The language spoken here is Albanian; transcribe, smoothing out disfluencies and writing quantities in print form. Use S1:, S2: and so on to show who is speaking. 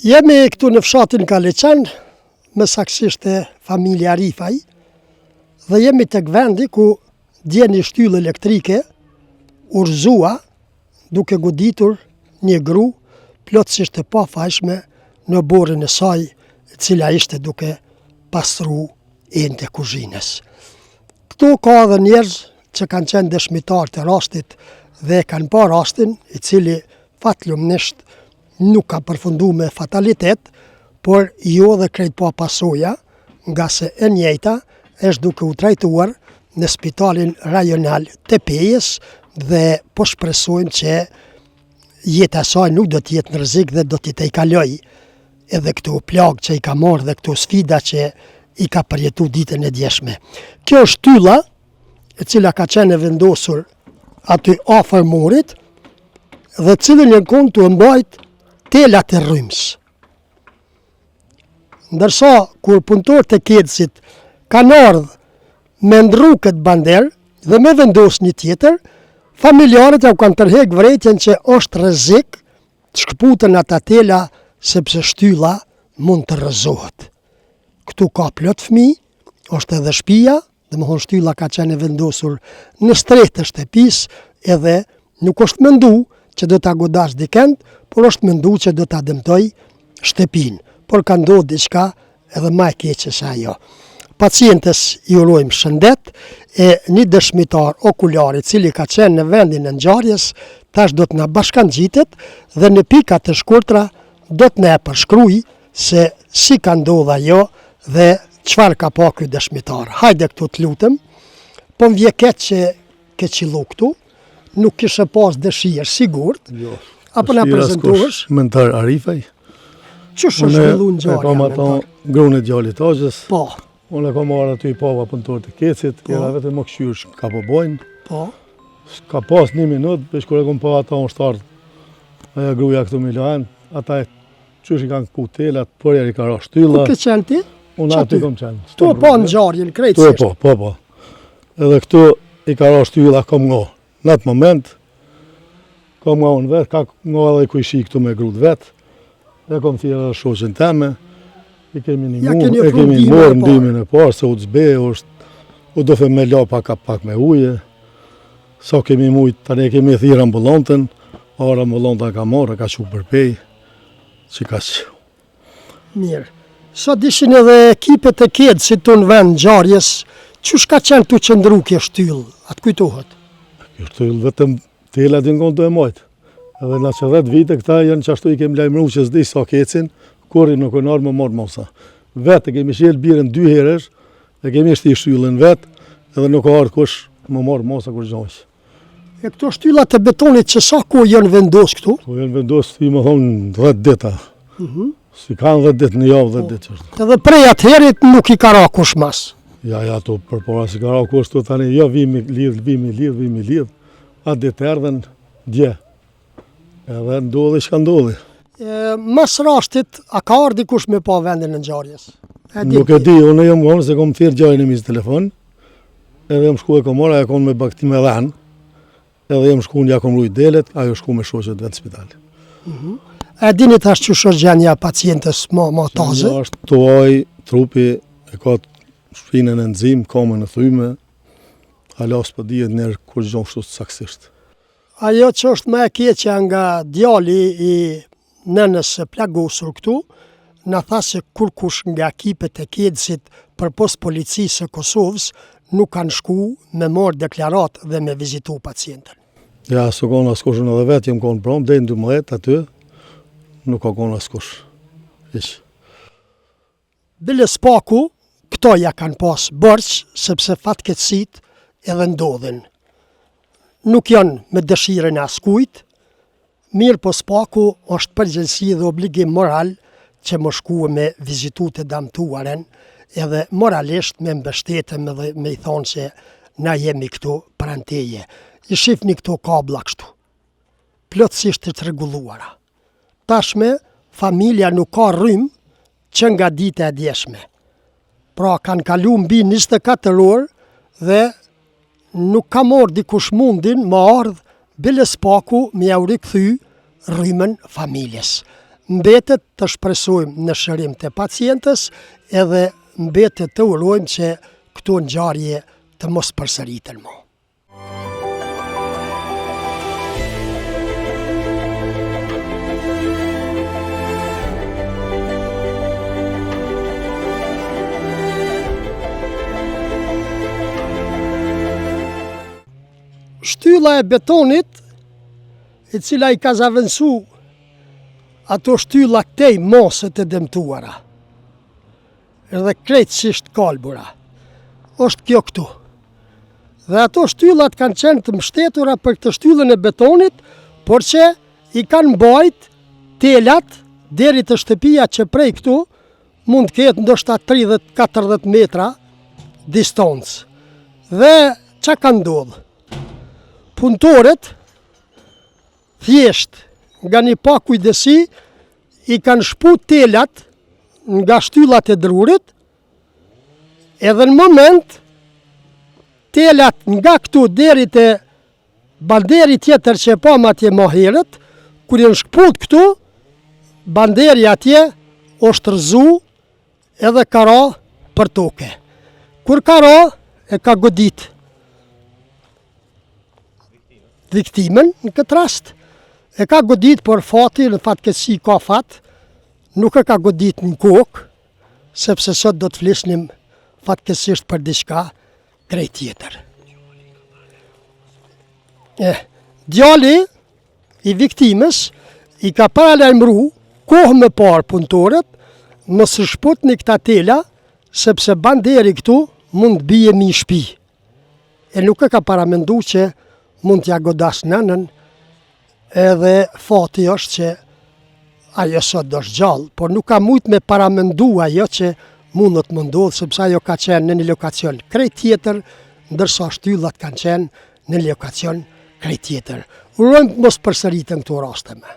S1: Jemi këtu në fshatin Kaleqen, më saktësisht e familja Rifaj, dhe jemi tek vendi ku dje një shtyllë elektrike urrëzua duke goditur një gru plotësisht e pafajshme në borën e saj, e cila ishte duke pastru enë të kuzhinës. Këtu ka edhe njerëz që kanë qenë dëshmitar të rastit dhe kanë pa rastin, i cili fatlumisht nuk ka përfundu me fatalitet, por jo dhe krejt pa pasoja, nga se e njejta është duke u trajtuar në spitalin rajonal të Pejës dhe po shpresojmë që jeta saj nuk do t'jetë në rrezik dhe do t'i te i kaloj edhe këtu plagë që i ka marrë dhe këtu sfida që i ka përjetu ditën e djeshme. Kjo është shtylla e cila ka qenë vendosur aty afër murit dhe cilën e kon të mbajt telat e rrymës. Ndërsa kur punëtorët e KEDS-it kanë ardhur me ndrru këtë bander dhe me vendos një tjetër, familjarët ja u kanë tërheq vërejtjen që është rrezik të shkputen ata tela sepse shtylla mund të rrëzohet. Këtu ka plot fëmijë, është edhe shtëpia, domethënë shtylla ka qenë vendosur në stretë të shtëpisë edhe nuk është mendu që do ta godash dikend, por është mendu që do ta dëmtoj shtëpinë. Por ka ndodhur diçka edhe më e keqe se ajo. Pacientes i urojmë shëndet e një dëshmitar okular i cili ka qenë në vendin e ngjarjes, tash do të na bashkangjitet dhe në pika të shkurtra do të na përshkruaj se si ka ndodhur ajo dhe çfarë ka pa ky dëshmitar. Hajde këtu të lutem, po më vje keq që ke qillu këtu, nuk kishe pas dëshirë sigurt,
S2: Jo.
S1: apo na prezantohesh?
S2: Mentar Arifaj.
S1: Ç'është shpellu ngjarja?
S2: E kam ato gruën e djalit Hoxhës.
S1: Po,
S2: Unë e kam marrë aty i pava punëtorët e KEDS-it, era vetëm më këshyr ka po bojnë.
S1: po.
S2: Ka pas 1 minutë, veç kur e kom pa ata unë shtartë. Aja gruja këtu me lajnë, ata e qysh i kanë ku telat, por i ka ra shtylla.
S1: Ku ke qenë ti?
S2: Unë
S1: Qa
S2: aty
S1: ty?
S2: kom qenë.
S1: Tu e pa ngjarjen
S2: Tu e
S1: krejtësisht.
S2: po. Edhe këtu i ka ra shtylla kom nga. Në atë moment, kom nga unë vetë, ka nga edhe ku i shi këtu me grut vetë. E kom thjerë edhe shoqen teme, i kemi
S1: Ja
S2: një
S1: keni
S2: e
S1: ofru
S2: kemi
S1: ndihmën e
S2: morë
S1: parë.
S2: ndihmën e parë, se u të zbe, u do fe me la pak me uje. Sa kemi mujt, tani kemi thirë ambulantën, ara ambulanta ka marrë, ka qu përpej, që ka që.
S1: Mirë. Sa dishin edhe ekipet e KEDS-it tu në vend ngjarjes, çush ka qenë tu qëndru kjo shtyllë? Atë kujtohet?
S2: Kjo shtyllë vetëm telat i ngon të e majtë. Edhe na që 10 vite këta janë që ashtu i kemi lajmëru që s'di sa kecin, kori nuk e nërë më marrë mosa. Vetë e kemi shjelë birën 2 herësh, e kemi shti shtyllën vetë, edhe nuk ka ardhur kush më marrë mosa kur gjojsh.
S1: E këto shtyllat e betonit që sa kohë janë vendos këtu?
S2: Po janë vendosë, ti më thonë 10 dita. Si kanë 10 ditë në javë, 10 ditë që është.
S1: Edhe prej atëherit nuk i ka ra kush mas.
S2: Ja, to përpara si ka ra kush të tani, jo vimi lidh, atë ditë erdhen dje. Edhe ndodhi shka ndodhi.
S1: Mas rastit, a ka ardhi kush me pa vendin e ngjarjes?
S2: Nuk e di, unë jam vonë se kom thirë gjajnë e mizë telefon, edhe jam shku e komora, e kom me bakti me dhenë, edhe jam shku një kom rujt delet, ajo shku me shoqet vetë spital.
S1: E dini tash që është gjendja pacientes ma taze?
S2: Ja është tuaj, trupi, e ka shpinën e nëzim, kamën e thyme, halas për dijet njerë kur gjonë shtu të saksisht.
S1: Ajo që është më e keqja nga djali i nënës së plagosur këtu, na tha se kur kush nga ekipet e KEDS-it përpos policisë së Kosovës nuk kanë shku me marrë deklarat dhe me vizitu pacientën.
S2: Ja, së konë askush në dhe vetë, jem konë prom, dhe në 12 aty, nuk ka konë askush. Ish.
S1: Bile spaku, këto ja kanë pas bërç, sepse fatkeqësit edhe ndodhin. Nuk janë me dëshirën e askujt, mirë po spaku është përgjegjësi dhe obligim moral që më shkue me vizitu të damtuaren edhe moralisht me mbështetëm dhe me i thonë që na jemi këtu pranteje. I shifni këtu kabla kështu, plotësisht të rregulluara. Tashme, familja nuk ka rrymë që nga dita e djeshme. Pra kanë kalu mbi 24 orë dhe nuk ka morë dikush mundin më ardhë bile spaku me ja u rikthy rrymën familjes. mbetet të shpresojmë në shërim të pacientës edhe mbetet të urojmë që këto ngjarje të mos përsëriten më. Shtylla e betonit, e cila i ka zavendësu ato shtylla këtej mosët e dëmtuara, edhe krejtësisht kalbura, është kjo këtu. Dhe ato shtyllat kanë qenë të mbështetura për këtë shtyllën e betonit, por që i kanë mbajt telat deri të shtëpia që prej këtu mund të ketë ndoshta 30-40 metra distancë. Dhe çka ka ndodhur? Punëtorët, thjesht nga një pa kujdesi, i kanë shpu telat nga shtyllat e drurit, edhe në moment, telat nga këtu deri te banderi tjetër që e pam atje më herët, kur janë shkput këtu, banderi atje është rëzu edhe ka ra për toke. Kur ka ra, e ka godit viktimen në këtë rast, e ka godit për fati, në fatkeqësi ka fat, nuk e ka godit në kokë, sepse sot do të flisnim fatkeqësisht për diçka krejt tjetër. Djali i viktimës i ka paralajmëru kohë më parë punëtorët mos shputni këta tela, sepse banderi këtu mund të bie mi shtëpi. E nuk e ka paramendu që mund t'ja godas nënën, edhe fati është që ajo sot do është gjallë, por nuk ka mujt me paramendu ajo që mund të më ndodhë, sepse ajo ka qenë në një lokacion krejt tjetër, ndërsa shtyllat kanë qenë në lokacion krejt tjetër. Urojmë mos përsëritën këto raste me.